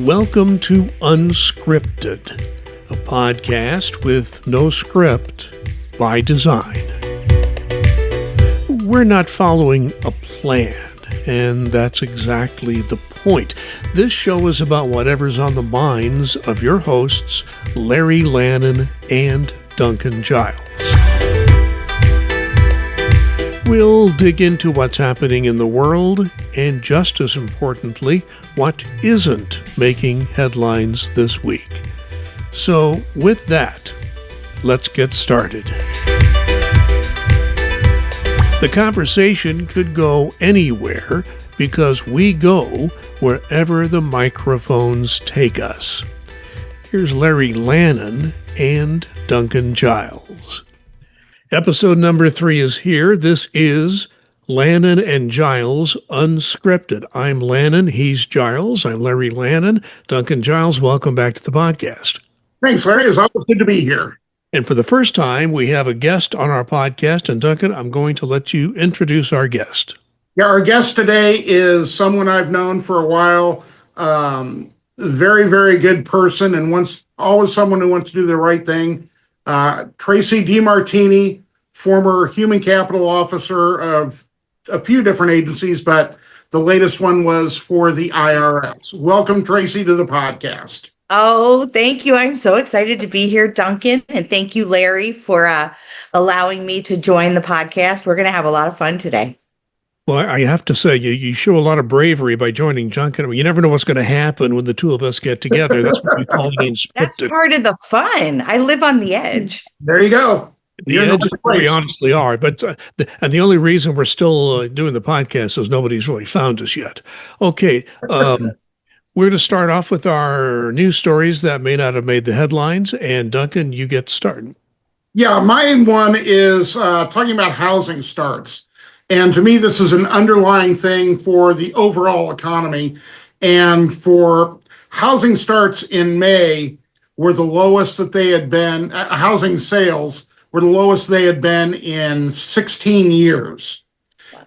Welcome to Unscripted, a podcast with no script by design. We're not following a plan, and that's exactly the point. This show is about whatever's on the minds of your hosts, Larry Lannan and Duncan Giles. We'll dig into what's happening in the world, and just as importantly, what isn't making headlines this week. So, with that, let's get started. The conversation could go anywhere because we go wherever the microphones take us. Here's Larry Lannan and Duncan Giles. Episode number 3 is here. This is Lannan and Giles Unscripted. I'm Lannan, he's Giles. I'm Larry Lannan. Duncan Giles, welcome back to the podcast. Thanks, Larry. It's always good to be here. And for the first time, we have a guest on our podcast. And Duncan, I'm going to let you introduce our guest. Yeah, our guest today is someone I've known for a while. Very, very good person, and always someone who wants to do the right thing. Traci DeMartini, former human capital officer of a few different agencies, but the latest one was for the IRS. Welcome, Traci, to the podcast. Oh, thank you. I'm so excited to be here, Duncan. And thank you, Larry, for allowing me to join the podcast. We're going to have a lot of fun today. Well, I have to say, you show a lot of bravery by joining Duncan. You never know what's going to happen when the two of us get together. That's what we call it unscripted. That's part of the fun. I live on the edge. There you go. The edges we honestly are. But and the only reason we're still doing the podcast is nobody's really found us yet. Okay. We're going to start off with our news stories that may not have made the headlines. And Duncan, you get started. Yeah, my one is talking about housing starts. And to me, this is an underlying thing for the overall economy. And for housing starts in May were the lowest that they had been, housing sales were the lowest they had been in 16 years.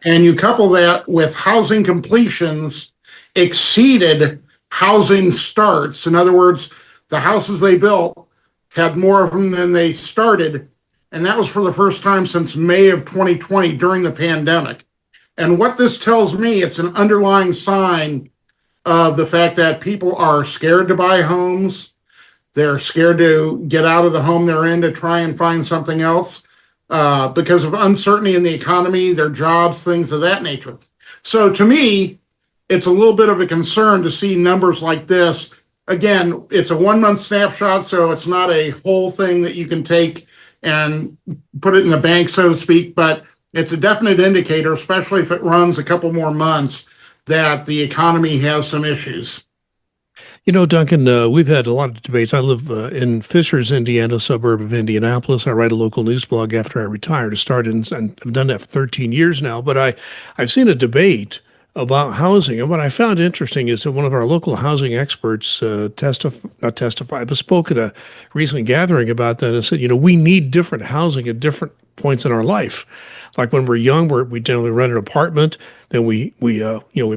And you couple that with housing completions exceeded housing starts. In other words, the houses they built had more of them than they started. And that was for the first time since May of 2020 during the pandemic. And what this tells me, it's an underlying sign of the fact that people are scared to buy homes. They're scared to get out of the home they're in to try and find something else because of uncertainty in the economy, their jobs, things of that nature. So to me, it's a little bit of a concern to see numbers like this. Again, it's a 1-month snapshot, so it's not a whole thing that you can take and put it in the bank, so to speak, but it's a definite indicator, especially if it runs a couple more months, that the economy has some issues. You know, Duncan, we've had a lot of debates. I live in Fishers, Indiana, suburb of Indianapolis. I write a local news blog after I retired. I started, and I've done that for 13 years now, but I've seen a debate about housing. And what I found interesting is that one of our local housing experts spoke at a recent gathering about that and said, we need different housing at different points in our life. Like when we're young, we generally rent an apartment, then we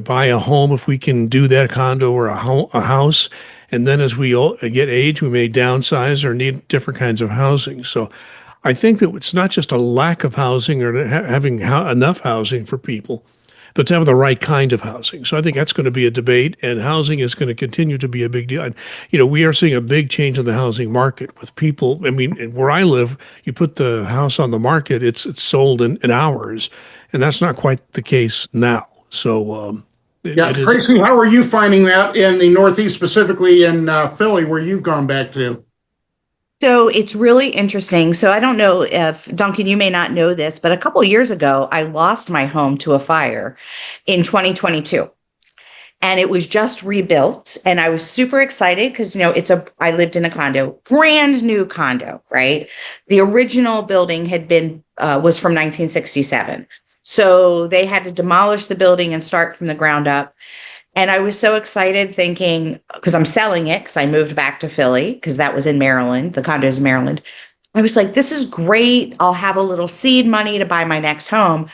buy a home if we can do that, a condo or a house. And then as we get age, we may downsize or need different kinds of housing. So I think that it's not just a lack of housing or having enough housing for people, but to have the right kind of housing. So I think that's going to be a debate, and housing is going to continue to be a big deal. And, we are seeing a big change in the housing market with people. I mean, where I live, you put the house on the market, it's sold in hours, and that's not quite the case now. So, Traci, how are you finding that in the Northeast, specifically in Philly, where you've gone back to? So it's really interesting. So I don't know if, Duncan, you may not know this, but a couple of years ago, I lost my home to a fire in 2022. And it was just rebuilt. And I was super excited because, I lived in a condo, brand new condo, right? The original building was from 1967. So they had to demolish the building and start from the ground up. And I was so excited thinking, because I'm selling it, because I moved back to Philly, because that was in Maryland, the condo is in Maryland. I was like, this is great. I'll have a little seed money to buy my next home.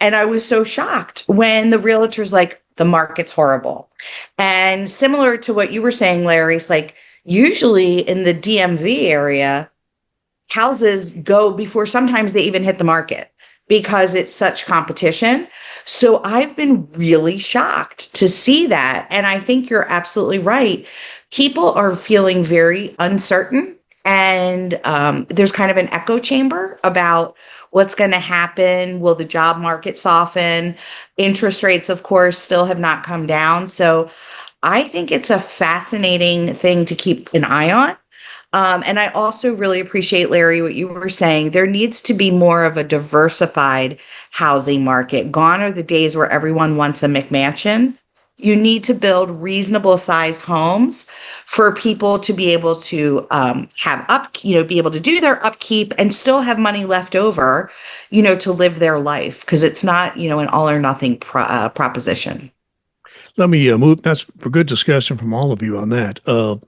And I was so shocked when the realtor's like, the market's horrible. And similar to what you were saying, Larry, it's like usually in the DMV area, houses go before sometimes they even hit the market because it's such competition. So I've been really shocked to see that. And I think you're absolutely right. People are feeling very uncertain. And there's kind of an echo chamber about what's going to happen. Will the job market soften? Interest rates, of course, still have not come down. So I think it's a fascinating thing to keep an eye on. And I also really appreciate, Larry, what you were saying. There needs to be more of a diversified housing market. Gone are the days where everyone wants a McMansion. You need to build reasonable sized homes for people to be able to be able to do their upkeep and still have money left over, to live their life, because it's not, an all or nothing proposition. Let me move. That's a good discussion from all of you on that. I'm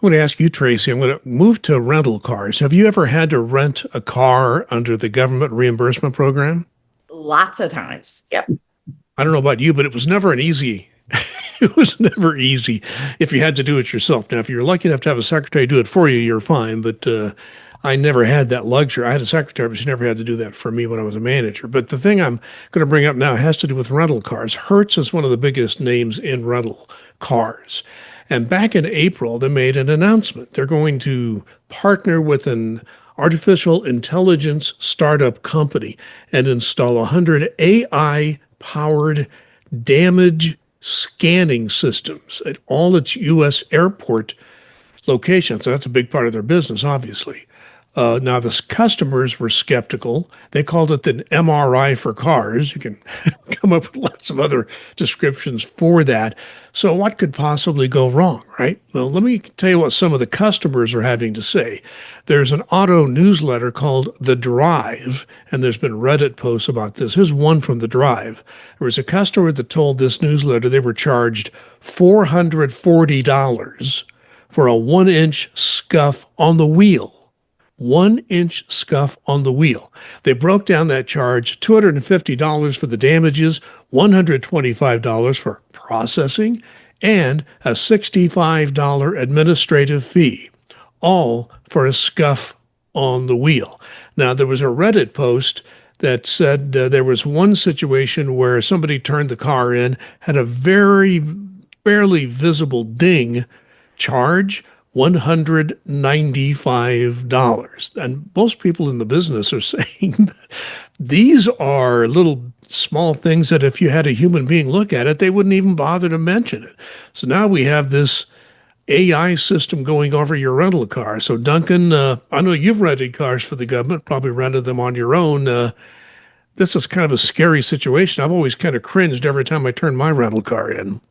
going to ask you, Traci, I'm going to move to rental cars. Have you ever had to rent a car under the government reimbursement program? Lots of times. Yep. I don't know about you, but it was never an easy. It was never easy if you had to do it yourself. Now, if you're lucky enough to have a secretary do it for you, you're fine. But I never had that luxury. I had a secretary, but she never had to do that for me when I was a manager. But the thing I'm going to bring up now has to do with rental cars. Hertz is one of the biggest names in rental cars. And back in April, they made an announcement. They're going to partner with an artificial intelligence startup company and install 100 AI-powered damage scanning systems at all its U.S. airport locations. So that's a big part of their business, obviously. Now, the customers were skeptical. They called it an MRI for cars. You can come up with lots of other descriptions for that. So what could possibly go wrong, right? Well, let me tell you what some of the customers are having to say. There's an auto newsletter called The Drive, and there's been Reddit posts about this. Here's one from The Drive. There was a customer that told this newsletter they were charged $440 for a 1-inch scuff on the wheel. 1-inch scuff on the wheel. They broke down that charge, $250 for the damages, $125 for processing, and a $65 administrative fee, all for a scuff on the wheel. Now, there was a Reddit post that said there was one situation where somebody turned the car in, had a very barely visible ding, charge $195. And most people in the business are saying that these are little small things that if you had a human being look at it, they wouldn't even bother to mention it. So now we have this AI system going over your rental car. So Duncan, I know you've rented cars for the government, probably rented them on your own. This is kind of a scary situation. I've always kind of cringed every time I turn my rental car in.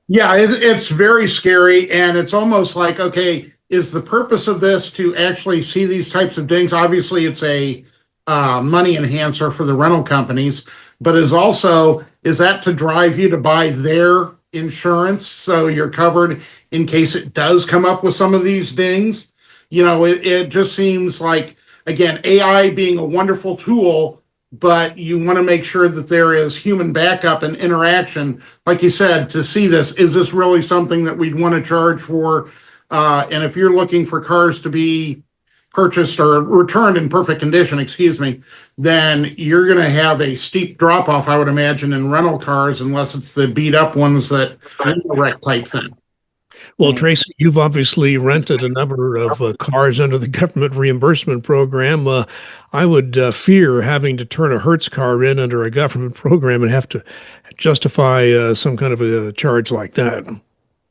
Yeah, it's very scary. And it's almost like, okay, is the purpose of this to actually see these types of dings? Obviously, it's a money enhancer for the rental companies, but is that to drive you to buy their insurance so you're covered in case it does come up with some of these dings? It just seems like, again, AI being a wonderful tool, but you want to make sure that there is human backup and interaction. Like you said, to see this, is this really something that we'd want to charge for? And if you're looking for cars to be purchased or returned in perfect condition, then you're going to have a steep drop off, I would imagine, in rental cars, unless it's the beat up ones that are wreck type thing. Well, Traci, you've obviously rented a number of cars under the government reimbursement program. I would fear having to turn a Hertz car in under a government program and have to justify some kind of a charge like that.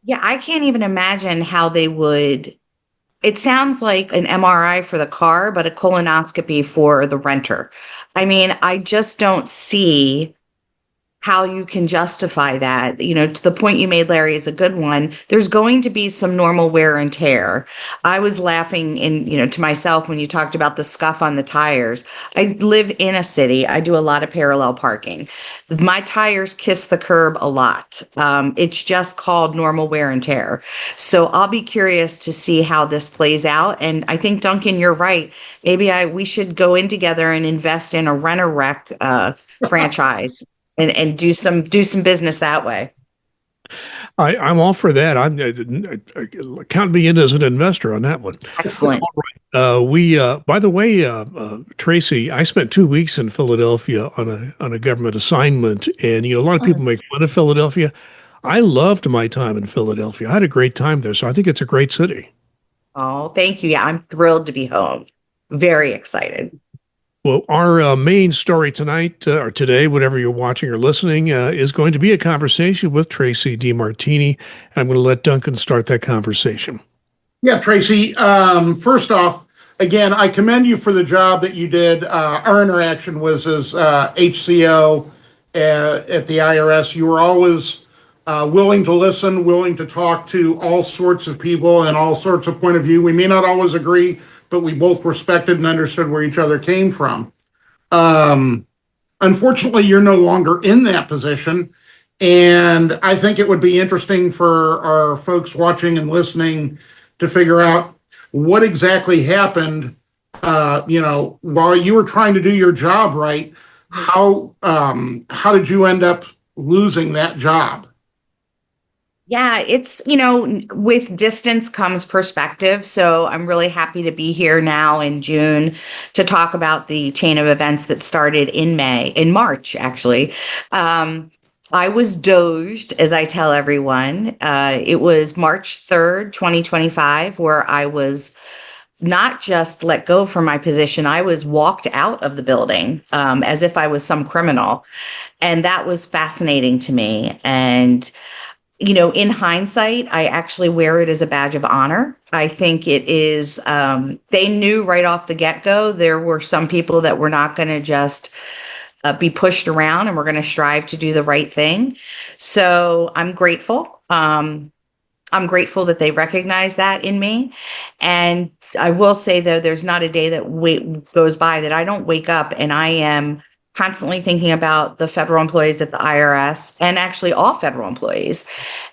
Yeah, I can't even imagine how they would. It sounds like an MRI for the car, but a colonoscopy for the renter. I mean, I just don't see how you can justify that. To the point you made, Larry, is a good one. There's going to be some normal wear and tear. I was laughing to myself when you talked about the scuff on the tires. I live in a city. I do a lot of parallel parking. My tires kiss the curb a lot. It's just called normal wear and tear. So I'll be curious to see how this plays out. And I think, Duncan, you're right. Maybe we should go in together and invest in a Rent-A-Wreck franchise. And do some business that way. I'm all for that. Count me in as an investor on that one. Excellent. By the way, Tracy, I spent 2 weeks in Philadelphia on a government assignment, and a lot of people make fun of Philadelphia. I loved my time in Philadelphia. I had a great time there, so I think it's a great city. Oh, thank you. Yeah, I'm thrilled to be home. Very excited. Well, our main story tonight or today, whatever you're watching or listening, is going to be a conversation with Traci DeMartini. I'm going to let Duncan start that conversation. Yeah, Traci. First off, again, I commend you for the job that you did. Our interaction was as HCO at the IRS. You were always willing to listen, willing to talk to all sorts of people and all sorts of point of view. We may not always agree, but we both respected and understood where each other came from. Unfortunately, you're no longer in that position. And I think it would be interesting for our folks watching and listening to figure out what exactly happened, while you were trying to do your job right. How did you end up losing that job? Yeah, it's, with distance comes perspective. So I'm really happy to be here now in June to talk about the chain of events that started in March, actually. I was doged, as I tell everyone. It was March 3rd, 2025, where I was not just let go from my position, I was walked out of the building as if I was some criminal. And that was fascinating to me. And in hindsight, I actually wear it as a badge of honor. I think it is, they knew right off the get-go, there were some people that were not going to just be pushed around and we're going to strive to do the right thing. So I'm grateful. I'm grateful that they recognize that in me. And I will say, though, there's not a day that goes by that I don't wake up and I am constantly thinking about the federal employees at the IRS and actually all federal employees,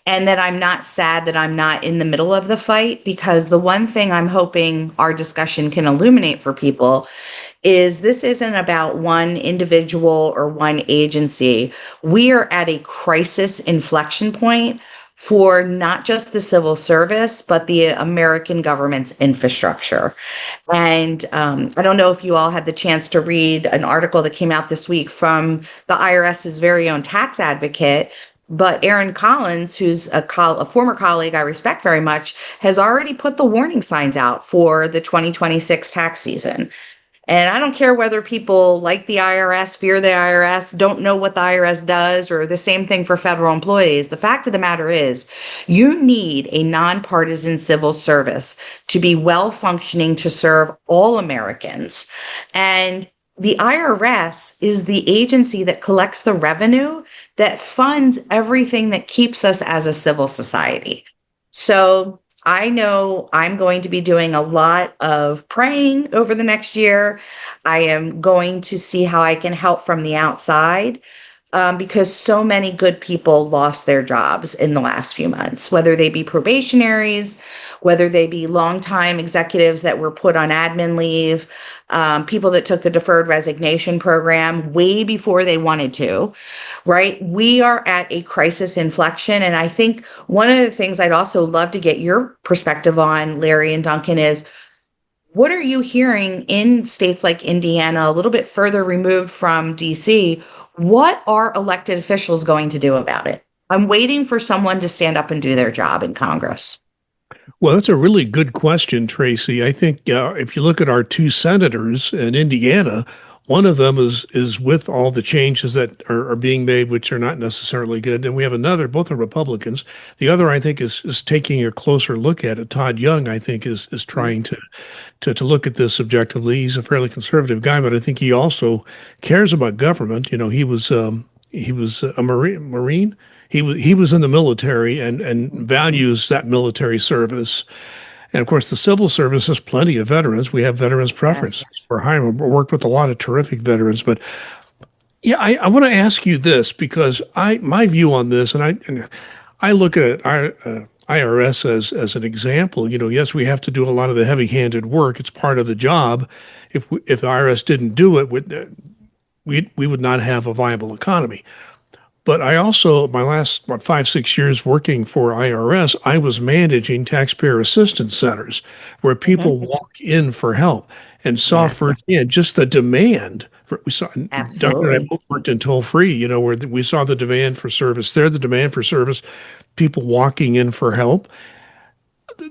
and that I'm not sad that I'm not in the middle of the fight, because the one thing I'm hoping our discussion can illuminate for people is this isn't about one individual or one agency. We are at a crisis inflection point for not just the civil service, but the American government's infrastructure. And I don't know if you all had the chance to read an article that came out this week from the IRS's very own tax advocate, but Aaron Collins, who's a former colleague I respect very much, has already put the warning signs out for the 2026 tax season. And I don't care whether people like the IRS, fear the IRS, don't know what the IRS does, or the same thing for federal employees. The fact of the matter is, you need a nonpartisan civil service to be well functioning to serve all Americans. And the IRS is the agency that collects the revenue that funds everything that keeps us as a civil society. So I know I'm going to be doing a lot of praying over the next year. I am going to see how I can help from the outside, because so many good people lost their jobs in the last few months, whether they be probationaries, whether they be longtime executives that were put on admin leave, people that took the deferred resignation program way before they wanted to, right? We are at a crisis inflection. And I think one of the things I'd also love to get your perspective on, Larry and Duncan, is what are you hearing in states like Indiana, a little bit further removed from DC? What are elected officials going to do about it? I'm waiting for someone to stand up and do their job in Congress. Well, that's a really good question, Traci. I think if you look at our two senators in Indiana, one of them is with all the changes that are being made, which are not necessarily good. And we have another, both are Republicans. The other, I think, is taking a closer look at it. Todd Young, I think, is trying to look at this objectively. He's a fairly conservative guy, but I think he also cares about government. He was a Marine. He was in the military and values that military service. And of course, the civil service has plenty of veterans. We have veterans preferences Yes. for hiring. We worked with a lot of terrific veterans. But yeah, I want to ask you this, because my view on this, and I look at our IRS as an example. Yes, we have to do a lot of the heavy-handed work. It's part of the job. If the IRS didn't do it, we would not have a viable economy. But I also, my last 5, 6 years working for IRS, I was managing taxpayer assistance centers where people walk in for help and saw Yeah, firsthand just the demand. We saw Duncan and I absolutely. both worked in toll free, where we saw the demand for service there, the demand for service, people walking in for help.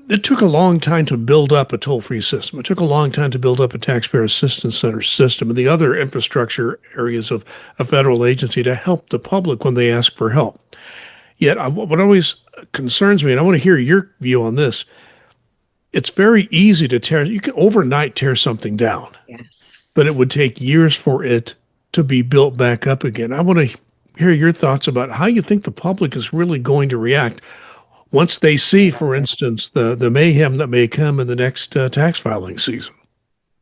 It took a long time to build up a toll-free system. It took a long time to build up a taxpayer assistance center system and the other infrastructure areas of a federal agency to help the public when they ask for help. Yet, what always concerns me, and I want to hear your view on this, it's very easy to tear, you can overnight tear something down, Yes. but it would take years for it to be built back up again. I want to hear your thoughts about how you think the public is really going to react once they see, for instance, the mayhem that may come in the next tax filing season.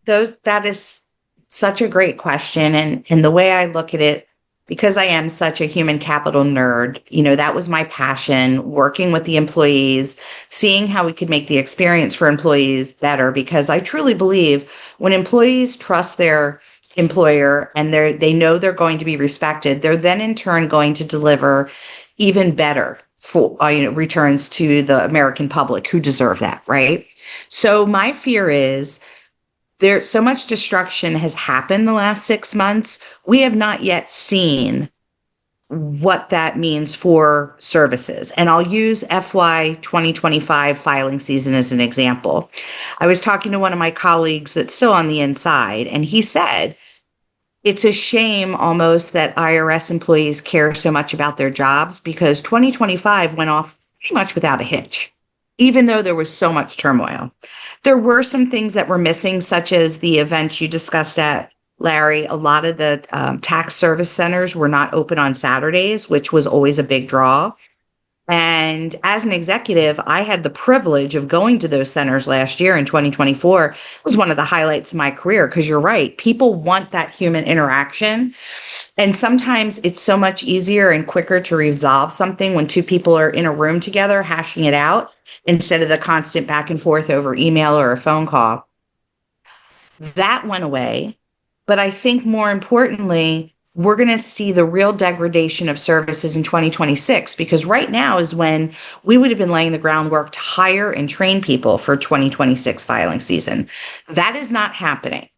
That is such a great question. And the way I look at it, because I am such a human capital nerd, that was my passion, working with the employees, seeing how we could make the experience for employees better, because I truly believe when employees trust their employer and they know they're going to be respected, they're then in turn going to deliver even better for returns to the American public who deserve that, right? So my fear is there's so much destruction has happened the last 6 months. We have not yet seen what that means for services. And I'll use FY 2025 filing season as an example. I was talking to one of my colleagues that's still on the inside, and he said, it's a shame almost that IRS employees care so much about their jobs because 2025 went off pretty much without a hitch, even though there was so much turmoil. There were some things that were missing, such as the events you discussed at Larry. A lot of the tax service centers were not open on Saturdays, which was always a big draw. And as an executive, I had the privilege of going to those centers last year in 2024. It was one of the highlights of my career because you're right. People want that human interaction. And sometimes it's so much easier and quicker to resolve something when two people are in a room together hashing it out instead of the constant back and forth over email or a phone call. That went away. But I think more importantly, we're going to see the real degradation of services in 2026, because right now is when we would have been laying the groundwork to hire and train people for 2026 filing season. That is not happening.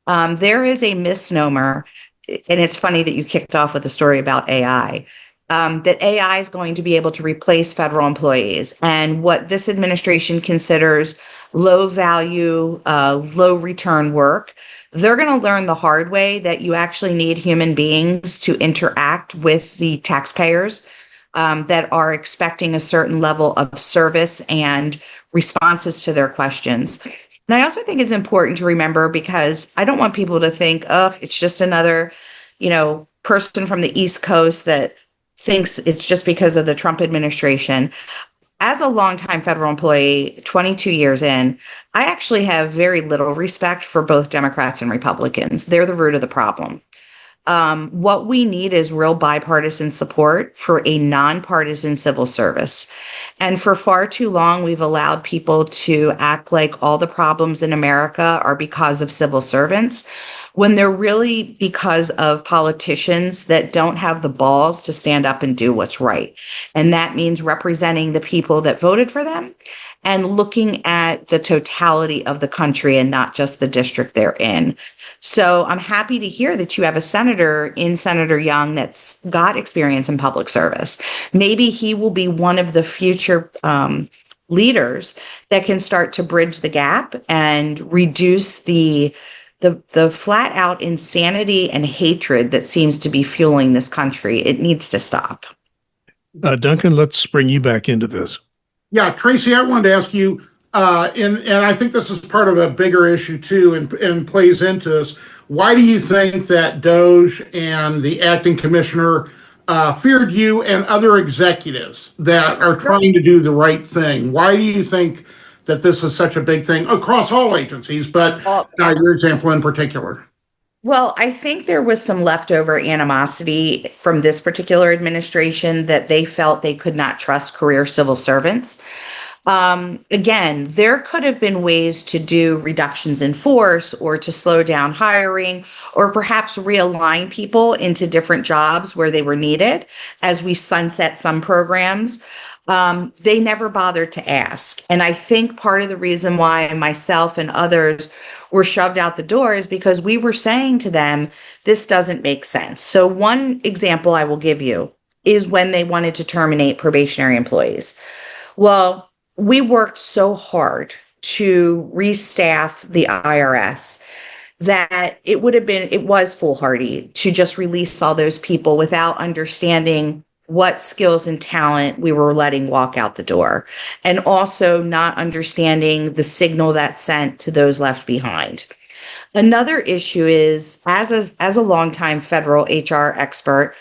There is a misnomer, and it's funny that you kicked off with a story about AI, that AI is going to be able to replace federal employees. And what this administration considers low value, low return work, they're going to learn the hard way that you actually need human beings to interact with the taxpayers that are expecting a certain level of service and responses to their questions. And I also think it's important to remember, because I don't want people to think, oh, it's just another, person from the East Coast that thinks it's just because of the Trump administration. As a longtime federal employee, 22 years in, I actually have very little respect for both Democrats and Republicans. They're the root of the problem. What we need is real bipartisan support for a nonpartisan civil service. And for far too long, we've allowed people to act like all the problems in America are because of civil servants, when they're really because of politicians that don't have the balls to stand up and do what's right. And that means representing the people that voted for them and looking at the totality of the country and not just the district they're in. So I'm happy to hear that you have a senator in Senator Young that's got experience in public service. Maybe he will be one of the future leaders that can start to bridge the gap and reduce the flat out insanity and hatred that seems to be fueling this country. It needs to stop. Duncan, let's bring you back into this. Yeah, Traci, I wanted to ask you, and I think this is part of a bigger issue too, and plays into this. Why do you think that Doge and the acting commissioner feared you and other executives that are trying to do the right thing? Why do you think that this is such a big thing across all agencies, but your example in particular? Well, I think there was some leftover animosity from this particular administration that they felt they could not trust career civil servants. Again, there could have been ways to do reductions in force or to slow down hiring or perhaps realign people into different jobs where they were needed as we sunset some programs. They never bothered to ask. And I think part of the reason why myself and others were shoved out the door is because we were saying to them, this doesn't make sense. So one example I will give you is when they wanted to terminate probationary employees. Well, we worked so hard to restaff the IRS that it was foolhardy to just release all those people without understanding what skills and talent we were letting walk out the door, and also not understanding the signal that sent to those left behind. Another issue is, as a longtime federal HR expert,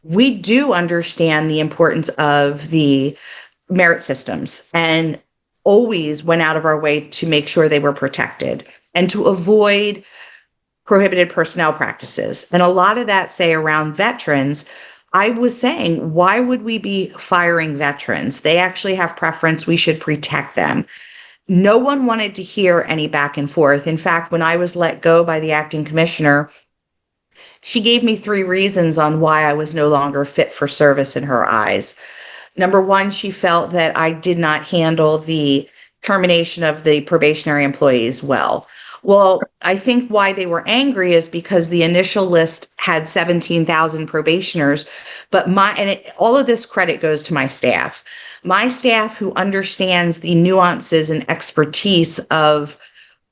we do understand the importance of the merit systems and always went out of our way to make sure they were protected and to avoid prohibited personnel practices. And a lot of that, say, around veterans, I was saying, why would we be firing veterans? They actually have preference. We should protect them. No one wanted to hear any back and forth. In fact, when I was let go by the acting commissioner, she gave me 3 reasons on why I was no longer fit for service in her eyes. Number one, she felt that I did not handle the termination of the probationary employees well. Well, I think why they were angry is because the initial list had 17,000 probationers, but all of this credit goes to my staff. My staff, who understands the nuances and expertise of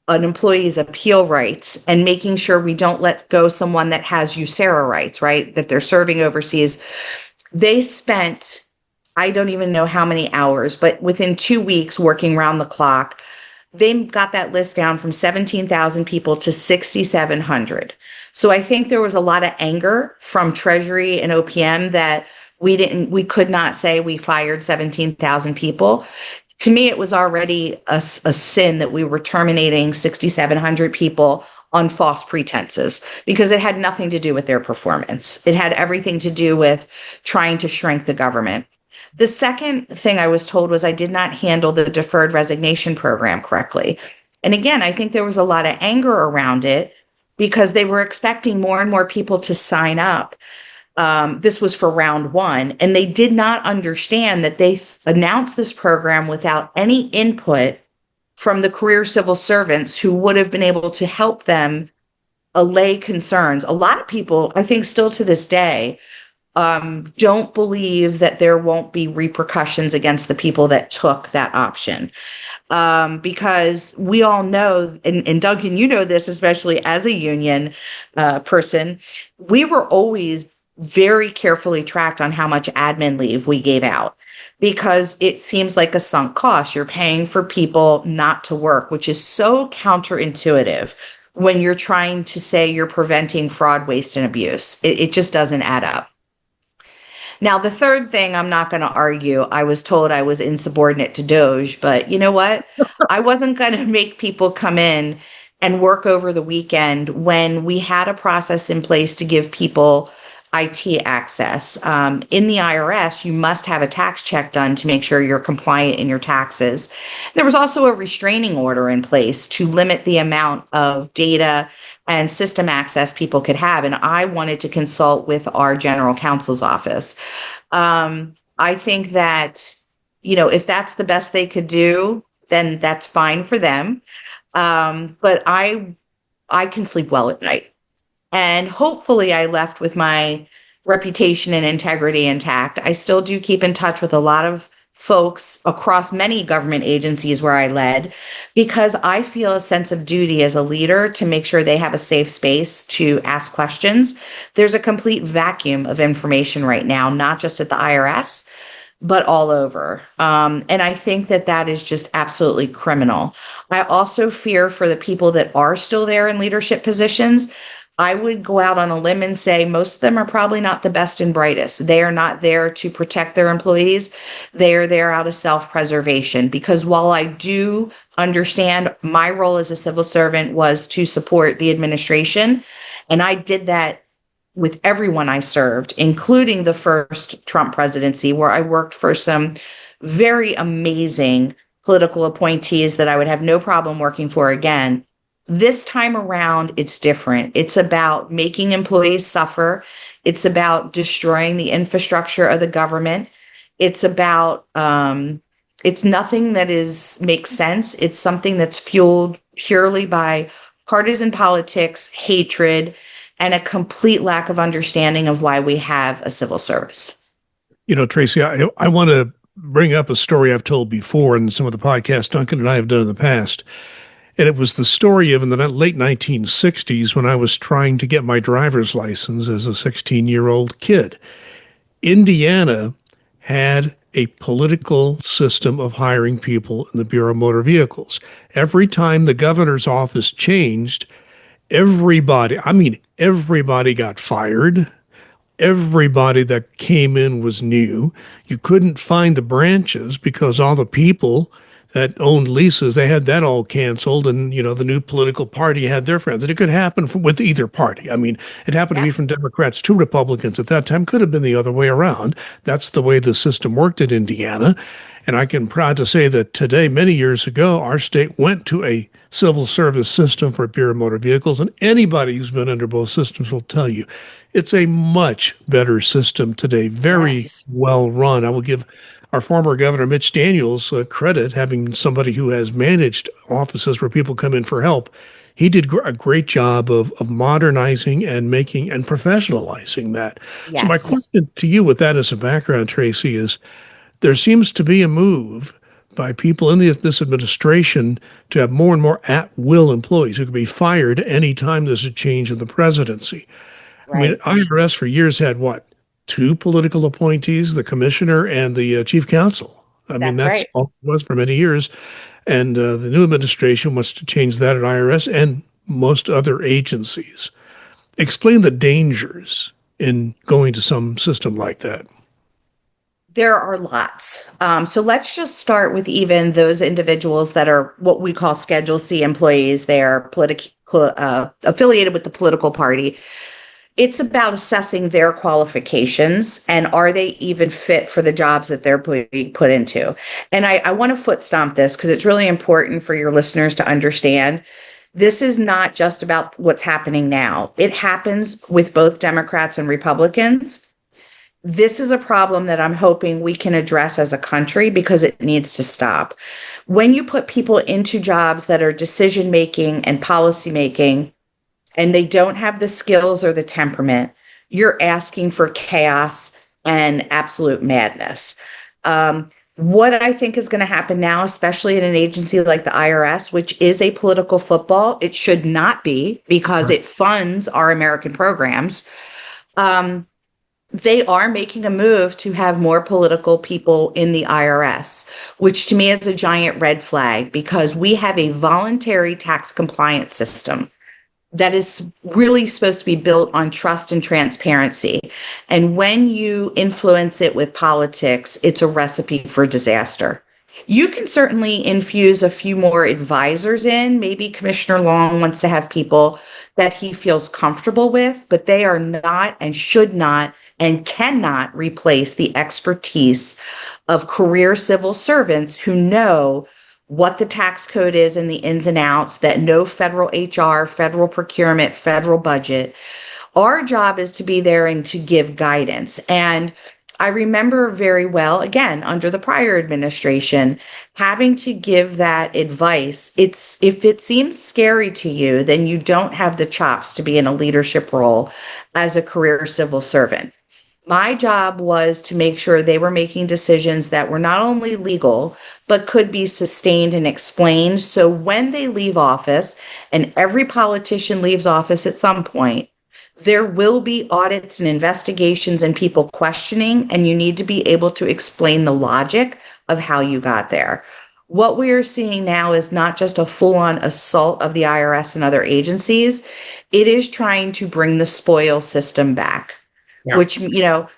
an employee's appeal rights and making sure we don't let go someone that has USERRA rights, right, that they're serving overseas. They spent, I don't even know how many hours, but within 2 weeks working round the clock, they got that list down from 17,000 people to 6,700. So I think there was a lot of anger from Treasury and OPM that we could not say we fired 17,000 people. To me, it was already a sin that we were terminating 6,700 people on false pretenses because it had nothing to do with their performance. It had everything to do with trying to shrink the government. The second thing I was told was I did not handle the deferred resignation program correctly. And again, I think there was a lot of anger around it because they were expecting more and more people to sign up. This was for round 1, and they did not understand that they announced this program without any input from the career civil servants who would have been able to help them allay concerns. A lot of people, I think still to this day, don't believe that there won't be repercussions against the people that took that option. Because we all know, and Duncan, you know this, especially as a union person, we were always very carefully tracked on how much admin leave we gave out because it seems like a sunk cost. You're paying for people not to work, which is so counterintuitive when you're trying to say you're preventing fraud, waste, and abuse. It just doesn't add up. Now, the third thing, I'm not going to argue. I was told I was insubordinate to Doge, but you know what? I wasn't going to make people come in and work over the weekend when we had a process in place to give people IT access. In the IRS, you must have a tax check done to make sure you're compliant in your taxes. There was also a restraining order in place to limit the amount of data and system access people could have. And I wanted to consult with our general counsel's office. I think that, if that's the best they could do, then that's fine for them. But I can sleep well at night. And hopefully I left with my reputation and integrity intact. I still do keep in touch with a lot of folks across many government agencies where I led, because I feel a sense of duty as a leader to make sure they have a safe space to ask questions. There's a complete vacuum of information right now, not just at the IRS, but all over. And I think that is just absolutely criminal. I also fear for the people that are still there in leadership positions. I would go out on a limb and say most of them are probably not the best and brightest. They are not there to protect their employees. They are there out of self-preservation, because while I do understand my role as a civil servant was to support the administration, and I did that with everyone I served, including the first Trump presidency, where I worked for some very amazing political appointees that I would have no problem working for again. This time around, it's different. It's about making employees suffer. It's about destroying the infrastructure of the government. It's about, it's nothing that makes sense. It's something that's fueled purely by partisan politics, hatred, and a complete lack of understanding of why we have a civil service. Traci, I want to bring up a story I've told before in some of the podcasts Duncan and I have done in the past. And it was the story of in the late 1960s when I was trying to get my driver's license as a 16-year-old kid. Indiana had a political system of hiring people in the Bureau of Motor Vehicles. Every time the governor's office changed, everybody got fired. Everybody that came in was new. You couldn't find the branches because all the people that owned leases, they had that all canceled, and the new political party had their friends. And it could happen with either party. I mean, it happened to be from Democrats to Republicans at that time. Could have been the other way around. That's the way the system worked in Indiana. And I can proud to say that today, many years ago, our state went to a civil service system for Bureau of Motor Vehicles, and anybody who's been under both systems will tell you it's a much better system today, very well run. I will give our former governor, Mitch Daniels, credit, having somebody who has managed offices where people come in for help. He did a great job of modernizing and making and professionalizing that. Yes. So my question to you with that as a background, Traci, is there seems to be a move by people in this administration to have more and more at-will employees who can be fired anytime there's a change in the presidency. Right. I mean, IRS for years had what? Two political appointees, the commissioner and the chief counsel. I mean, that's right. all it was for many years. And the new administration wants to change that at IRS and most other agencies. Explain the dangers in going to some system like that. There are lots. So let's just start with even those individuals that are what we call Schedule C employees. They are affiliated with the political party. It's about assessing their qualifications and are they even fit for the jobs that they're being put into. And I want to foot stomp this because it's really important for your listeners to understand. This is not just about what's happening now. It happens with both Democrats and Republicans. This is a problem that I'm hoping we can address as a country because it needs to stop. When you put people into jobs that are decision-making and policy-making, and they don't have the skills or the temperament, you're asking for chaos and absolute madness. What I think is going to happen now, especially in an agency like the IRS, which is a political football, it should not be because it funds our American programs. They are making a move to have more political people in the IRS, which to me is a giant red flag because we have a voluntary tax compliance system that is really supposed to be built on trust and transparency. And when you influence it with politics, it's a recipe for disaster. You can certainly infuse a few more advisors in. Maybe Commissioner Long wants to have people that he feels comfortable with, but they are not and should not and cannot replace the expertise of career civil servants who know what the tax code is and the ins and outs, that know federal HR, federal procurement, federal budget. Our job is to be there and to give guidance. And I remember very well, again, under the prior administration, having to give that advice. If it seems scary to you, then you don't have the chops to be in a leadership role as a career civil servant. My job was to make sure they were making decisions that were not only legal, but could be sustained and explained. So when they leave office, and every politician leaves office at some point, there will be audits and investigations and people questioning, and you need to be able to explain the logic of how you got there. What we are seeing now is not just a full-on assault of the IRS and other agencies. It is trying to bring the spoil system back. Yeah. Which,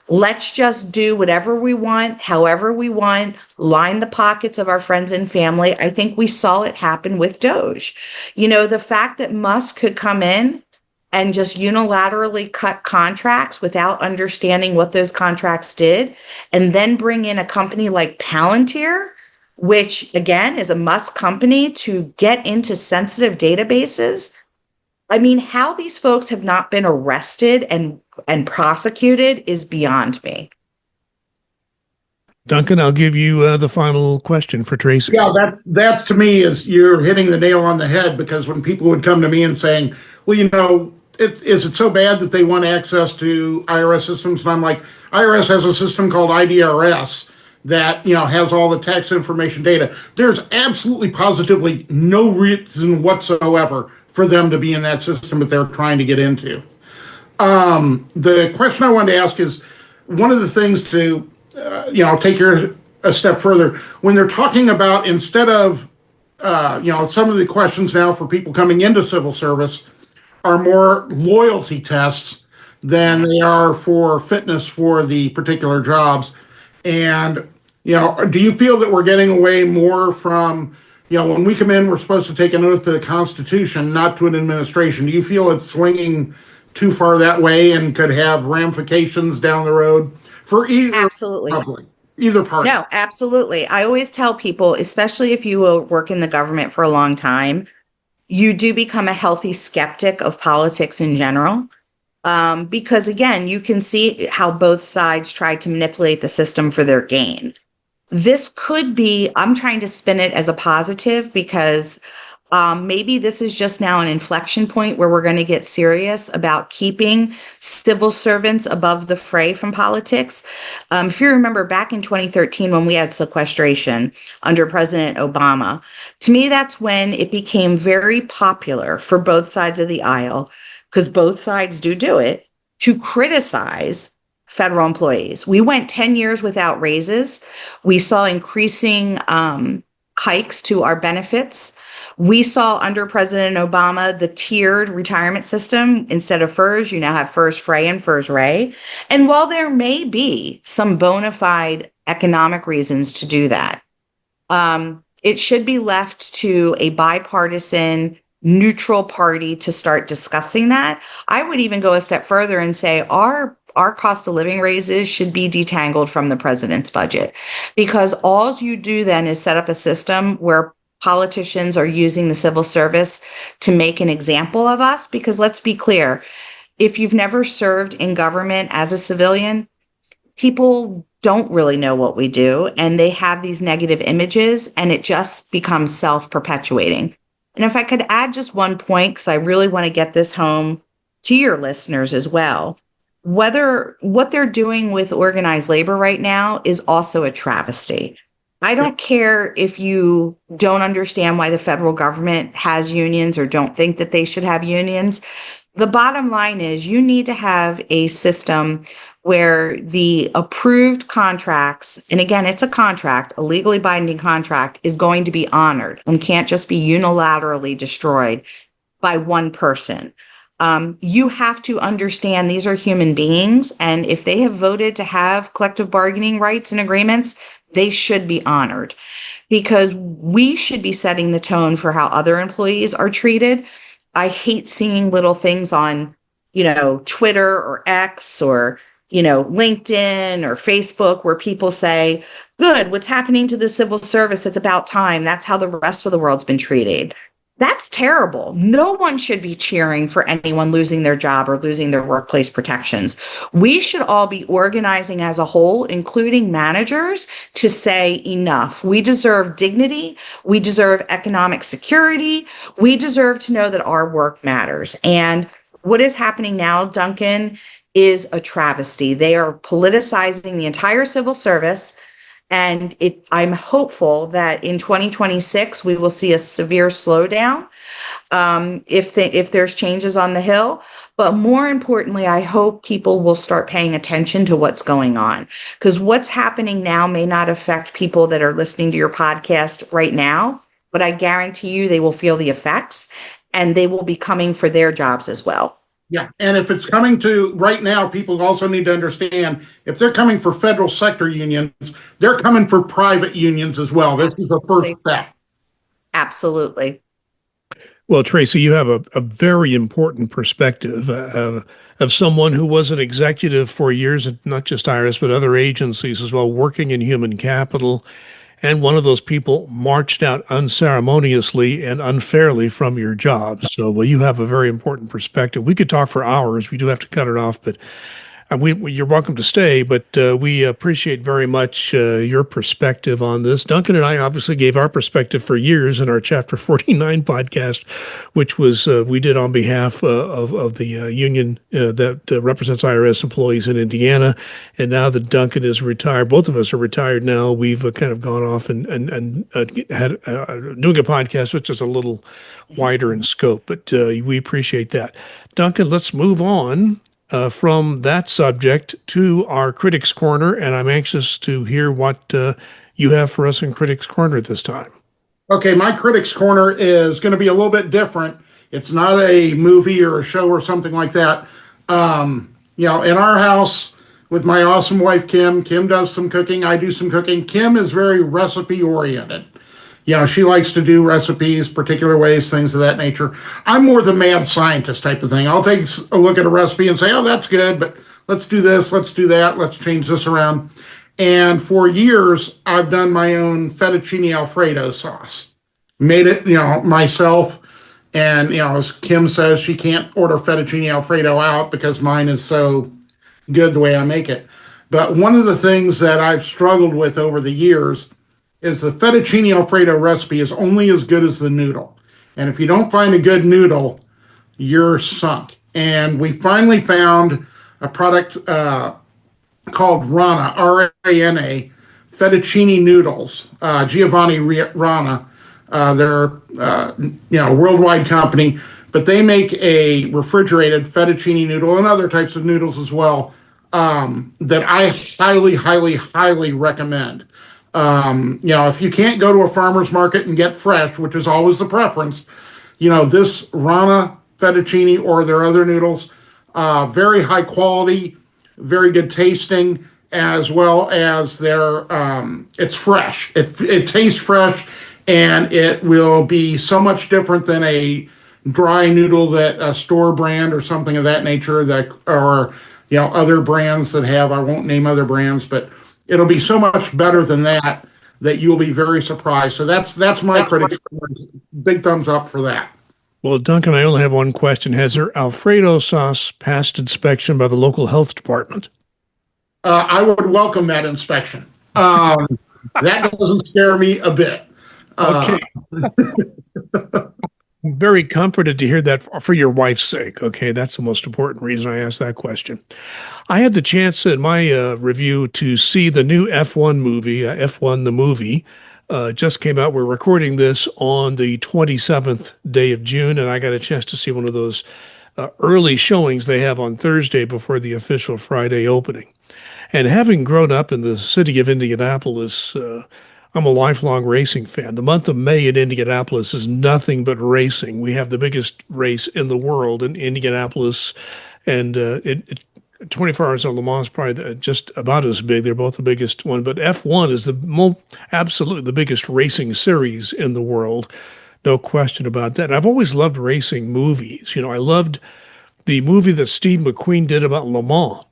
let's just do whatever we want, however we want, line the pockets of our friends and family. I think we saw it happen with Doge. The fact that Musk could come in and just unilaterally cut contracts without understanding what those contracts did, and then bring in a company like Palantir, which again is a must company to get into sensitive databases. I mean, how these folks have not been arrested and prosecuted is beyond me. Duncan, I'll give you the final question for Traci. Yeah, that's to me is you're hitting the nail on the head, because when people would come to me and saying, well, is it so bad that they want access to IRS systems? And I'm like, IRS has a system called IDRS that, has all the tax information data. There's absolutely positively no reason whatsoever for them to be in that system if they're trying to get into. The question I wanted to ask is, one of the things to, take a step further, when they're talking about, instead of, some of the questions now for people coming into civil service are more loyalty tests than they are for fitness for the particular jobs. And, do you feel that we're getting away more from, when we come in, we're supposed to take an oath to the Constitution, not to an administration? Do you feel it's swinging too far that way and could have ramifications down the road for either party? No, absolutely. I always tell people, especially if you will work in the government for a long time, you do become a healthy skeptic of politics in general. Because again, you can see how both sides try to manipulate the system for their gain. This could be, I'm trying to spin it as a positive, because maybe this is just now an inflection point where we're going to get serious about keeping civil servants above the fray from politics. If you remember back in 2013, when we had sequestration under President Obama, to me, that's when it became very popular for both sides of the aisle, because both sides do it, to criticize federal employees. We went 10 years without raises. We saw increasing hikes to our benefits. We saw under President Obama the tiered retirement system. Instead of FERS, you now have FERS FRAE and FERS RAE. And while there may be some bona fide economic reasons to do that, it should be left to a bipartisan, neutral party to start discussing that. I would even go a step further and say our cost of living raises should be detangled from the president's budget, because all you do then is set up a system where politicians are using the civil service to make an example of us. Because let's be clear, if you've never served in government as a civilian, people don't really know what we do, and they have these negative images, and it just becomes self-perpetuating. And if I could add just one point, because I really want to get this home to your listeners as well, whether what they're doing with organized labor right now is also a travesty. I don't care if you don't understand why the federal government has unions or don't think that they should have unions. The bottom line is you need to have a system where the approved contracts, and again, it's a contract, a legally binding contract, is going to be honored and can't just be unilaterally destroyed by one person. You have to understand these are human beings, and if they have voted to have collective bargaining rights and agreements, they should be honored, because we should be setting the tone for how other employees are treated. I hate seeing little things on, Twitter or X or, LinkedIn or Facebook where people say, good, what's happening to the civil service? It's about time. That's how the rest of the world's been treated. That's terrible. No one should be cheering for anyone losing their job or losing their workplace protections. We should all be organizing as a whole, including managers, to say enough. We deserve dignity. We deserve economic security. We deserve to know that our work matters. And what is happening now, Duncan, is a travesty. They are politicizing the entire civil service. And I'm hopeful that in 2026, we will see a severe slowdown if there's changes on the Hill. But more importantly, I hope people will start paying attention to what's going on, because what's happening now may not affect people that are listening to your podcast right now, but I guarantee you they will feel the effects, and they will be coming for their jobs as well. Yeah, and if it's coming to right now, people also need to understand, if they're coming for federal sector unions, they're coming for private unions as well. This is the first step. Absolutely. Well, Traci, you have a very important perspective of someone who was an executive for years, at not just IRS, but other agencies as well, working in human capital. and one of those people marched out unceremoniously and unfairly from your job. So, well, you have a very important perspective. We could talk for hours. We do have to cut it off, but you're welcome to stay, but we appreciate very much your perspective on this. Duncan and I obviously gave our perspective for years in our Chapter 49 podcast, which was we did on behalf of the union that represents IRS employees in Indiana. And now that Duncan is retired, both of us are retired now. We've kind of gone off and had doing a podcast, which is a little wider in scope, but we appreciate that. Duncan, let's move on from that subject to our Critics Corner, and I'm anxious to hear what you have for us in Critics Corner this time. Okay, my Critics Corner is going to be a little bit different. It's not a movie or a show or something like that. In our house with my awesome wife, Kim does some cooking. I do some cooking. Kim is very recipe oriented. She likes to do recipes, particular ways, things of that nature. I'm more the mad scientist type of thing. I'll take a look at a recipe and say, oh, that's good, but let's do this, let's do that, let's change this around. And for years, I've done my own fettuccine Alfredo sauce. Made it, myself. And, as Kim says, she can't order fettuccine Alfredo out because mine is so good the way I make it. But one of the things that I've struggled with over the years is the fettuccine Alfredo recipe is only as good as the noodle. And if you don't find a good noodle, you're sunk. And we finally found a product called Rana, R-A-N-A, fettuccine noodles, Giovanni Rana. They're a worldwide company, but they make a refrigerated fettuccine noodle and other types of noodles as well that I highly, highly, highly recommend. If you can't go to a farmer's market and get fresh, which is always the preference, this Rana fettuccine or their other noodles, very high quality, very good tasting, as well as it's fresh. It tastes fresh, and it will be so much different than a dry noodle that a store brand or something of that nature or other brands that have, I won't name other brands, but it'll be so much better than that you'll be very surprised. So that's my Critics. Big thumbs up for that. Well, Duncan, I only have one question. Has their Alfredo sauce passed inspection by the local health department? I would welcome that inspection. That doesn't scare me a bit. Okay. I'm very comforted to hear that for your wife's sake. Okay, that's the most important reason I asked that question. I had the chance in my review to see the new F1 movie, F1 the movie. Just came out. We're recording this on the 27th day of June, and I got a chance to see one of those early showings they have on Thursday before the official Friday opening. And having grown up in the city of Indianapolis, I'm a lifelong racing fan. The month of May in Indianapolis is nothing but racing. We have the biggest race in the world in Indianapolis, and 24 Hours of Le Mans is probably just about as big. They're both the biggest one, but F1 is absolutely the biggest racing series in the world. No question about that. And I've always loved racing movies. I loved the movie that Steve McQueen did about Le Mans.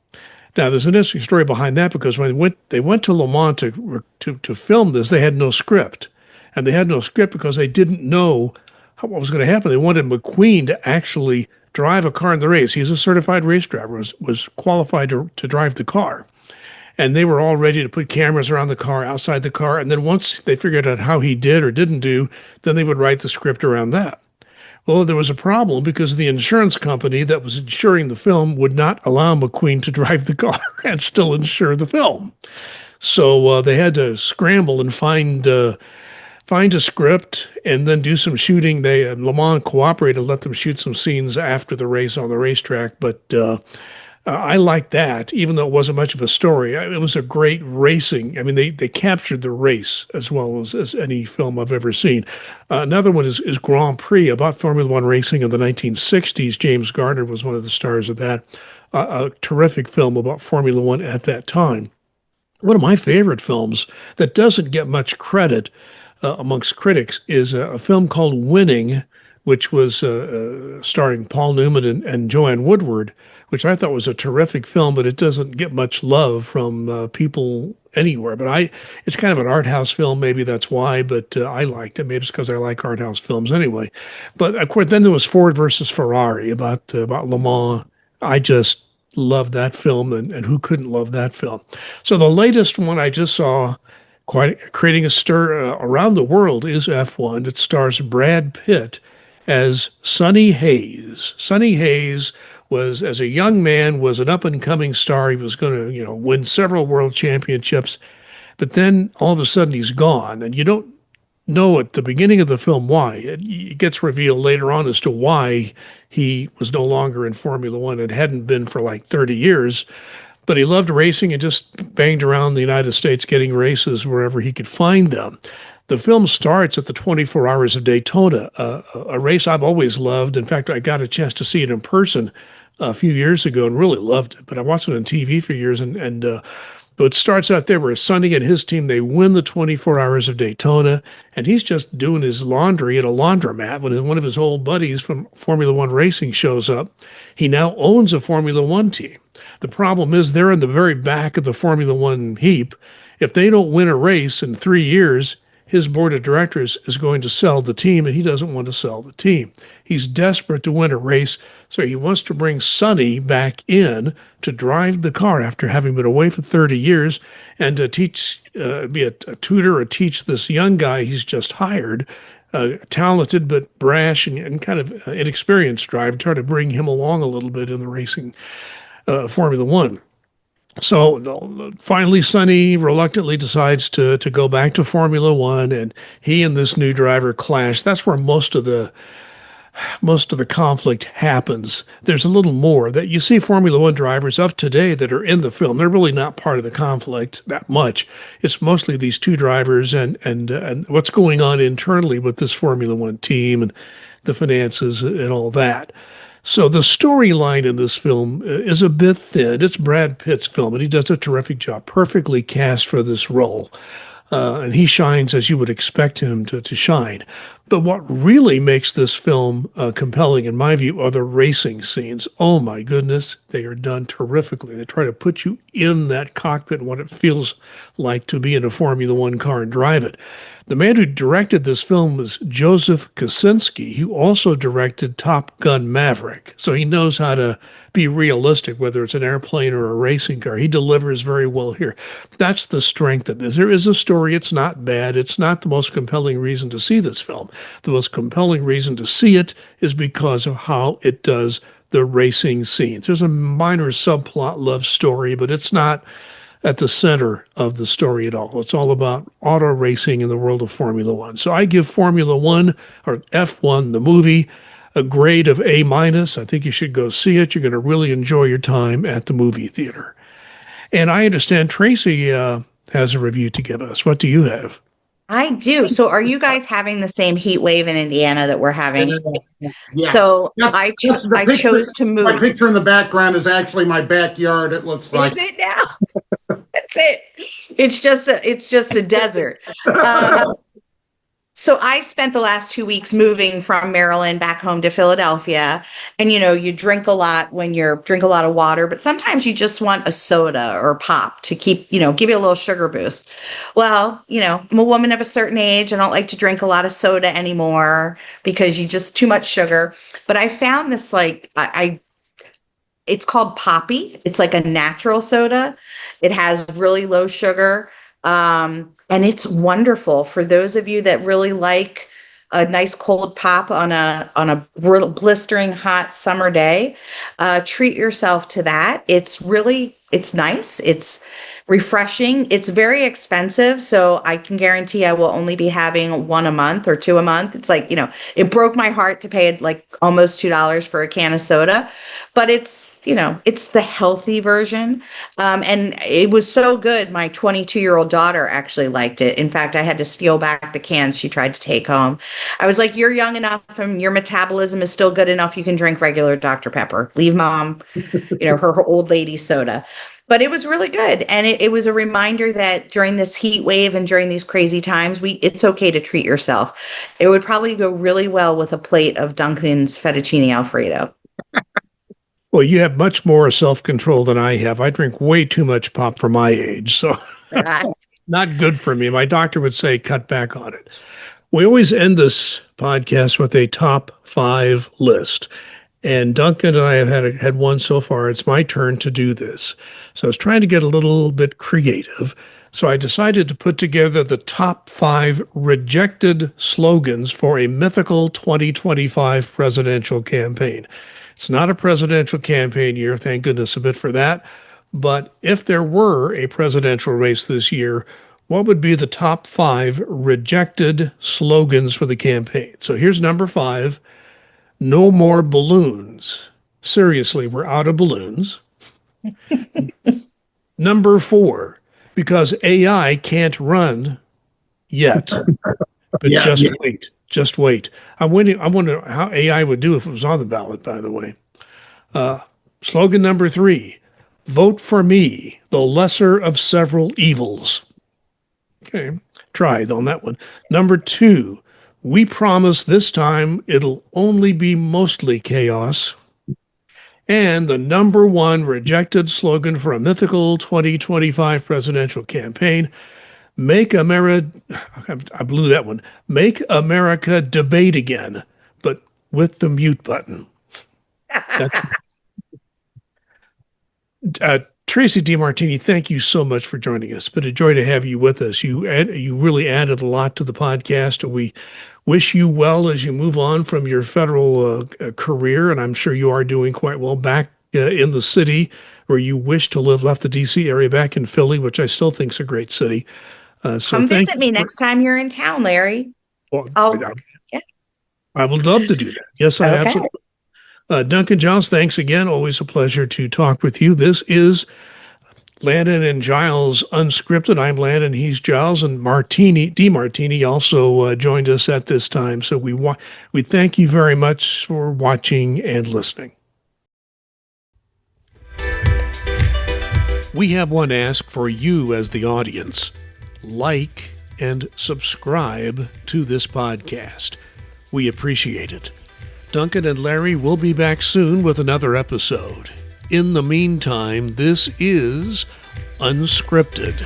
Now, there's an interesting story behind that because when they went to Le Mans to film this, they had no script. And they had no script because they didn't know what was going to happen. They wanted McQueen to actually drive a car in the race. He's a certified race driver, was qualified to drive the car. And they were all ready to put cameras around the car, outside the car. And then once they figured out how he did or didn't do, then they would write the script around that. Well, there was a problem because the insurance company that was insuring the film would not allow McQueen to drive the car and still insure the film. So they had to scramble and find a script and then do some shooting. Le Mans cooperated, let them shoot some scenes after the race on the racetrack. But I liked that, even though it wasn't much of a story. It was a great racing. I mean, they captured the race as well as any film I've ever seen. Another one is Grand Prix, about Formula One racing in the 1960s. James Garner was one of the stars of that. A terrific film about Formula One at that time. One of my favorite films that doesn't get much credit amongst critics is a film called Winning which was starring Paul Newman and Joanne Woodward, which I thought was a terrific film, but it doesn't get much love from people anywhere. But it's kind of an art house film. Maybe that's why, but I liked it. Maybe it's because I like art house films anyway. But of course, then there was Ford versus Ferrari about Le Mans. I just loved that film, and who couldn't love that film? So the latest one I just saw, quite creating a stir around the world, is F1. It stars Brad Pitt as Sonny Hayes. Sonny Hayes was, as a young man, was an up and coming star. He was going to, win several world championships, but then all of a sudden he's gone, and you don't know at the beginning of the film why. It gets revealed later on as to why he was no longer in Formula One and hadn't been for like 30 years. But he loved racing and just banged around the United States getting races wherever he could find them. The film starts at the 24 Hours of Daytona, a race I've always loved. In fact, I got a chance to see it in person a few years ago and really loved it. But I watched it on TV for years, but it starts out there where Sonny and his team, they win the 24 Hours of Daytona, and he's just doing his laundry at a laundromat when one of his old buddies from Formula One racing shows up. He now owns a Formula One team. The problem is they're in the very back of the Formula One heap. If they don't win a race in 3 years, his board of directors is going to sell the team, and he doesn't want to sell the team. He's desperate to win a race, so he wants to bring Sonny back in to drive the car after having been away for 30 years and to teach, be a tutor or teach this young guy he's just hired, talented but brash and kind of inexperienced driver, try to bring him along a little bit in the racing Formula One. So finally, Sonny reluctantly decides to go back to Formula One, and he and this new driver clash. That's where most of the conflict happens. There's a little more that you see Formula One drivers of today that are in the film. They're really not part of the conflict that much. It's mostly these two drivers and what's going on internally with this Formula One team and the finances and all that. So the storyline in this film is a bit thin. It's Brad Pitt's film, and he does a terrific job, perfectly cast for this role. And he shines as you would expect him to shine. But what really makes this film compelling, in my view, are the racing scenes. Oh my goodness, they are done terrifically. They try to put you in that cockpit and what it feels like to be in a Formula One car and drive it. The man who directed this film was Joseph Kosinski, who also directed Top Gun Maverick. So he knows how to be realistic, whether it's an airplane or a racing car. He delivers very well here. That's the strength of this. There is a story. It's not bad. It's not the most compelling reason to see this film. The most compelling reason to see it is because of how it does the racing scenes. There's a minor subplot love story, but it's not at the center of the story at all. It's all about auto racing in the world of Formula One. So I give Formula One, or F1, the movie, a grade of A minus. I think you should go see it. You're going to really enjoy your time at the movie theater. And I understand Traci has a review to give us. What do you have? I do. So are you guys having the same heat wave in Indiana that we're having? Yeah. So I chose to move. My picture in the background is actually my backyard, it looks like. Is it now? That's it. It's just a desert. So I spent the last 2 weeks moving from Maryland back home to Philadelphia. And, you drink a lot when drink a lot of water, but sometimes you just want a soda or pop to keep, give you a little sugar boost. Well, I'm a woman of a certain age. I don't like to drink a lot of soda anymore because you just too much sugar. But I found this it's called Poppy. It's like a natural soda. It has really low sugar. And it's wonderful for those of you that really like a nice cold pop on a blistering hot summer day. Treat yourself to that. It's nice. It's refreshing. It's very expensive. So I can guarantee I will only be having one a month or two a month. It's like, it broke my heart to pay like almost $2 for a can of soda, but it's the healthy version. And it was so good. My 22-year-old daughter actually liked it. In fact, I had to steal back the cans she tried to take home. I was like, you're young enough and your metabolism is still good enough. You can drink regular Dr. Pepper. Leave mom, her old lady soda. But it was really good. And it was a reminder that during this heat wave and during these crazy times, it's okay to treat yourself. It would probably go really well with a plate of Duncan's fettuccine Alfredo. Well, you have much more self-control than I have. I drink way too much pop for my age, so not good for me. My doctor would say cut back on it. We always end this podcast with a top 5 list. And Duncan and I have had one so far. It's my turn to do this. So I was trying to get a little bit creative. So I decided to put together the top 5 rejected slogans for a mythical 2025 presidential campaign. It's not a presidential campaign year, thank goodness a bit for that. But if there were a presidential race this year, what would be the top 5 rejected slogans for the campaign? So here's number 5. No more balloons. Seriously, we're out of balloons. Number 4, because AI can't run yet. But wait. Just wait. I wonder how AI would do if it was on the ballot, by the way. Slogan number 3, vote for me, the lesser of several evils. Okay, tried on that one. Number 2, we promise this time it'll only be mostly chaos. And the number 1 rejected slogan for a mythical 2025 presidential campaign, Make America, I blew that one, Make America Debate Again, but with the mute button. Traci DeMartini, thank you so much for joining us. It's been a joy to have you with us. You really added a lot to the podcast, and we wish you well as you move on from your federal career, and I'm sure you are doing quite well back in the city where you wish to live, left the D.C. area, back in Philly, which I still think is a great city. Come visit me next time you're in town, Larry. Well, I would love to do that. Yes, I absolutely. Duncan Giles, thanks again. Always a pleasure to talk with you. This is Lannan and Giles Unscripted. I'm Lannan, he's Giles, and DeMartini also joined us at this time. So we thank you very much for watching and listening. We have one ask for you as the audience. Like and subscribe to this podcast. We appreciate it. Duncan and Larry will be back soon with another episode. In the meantime, this is Unscripted.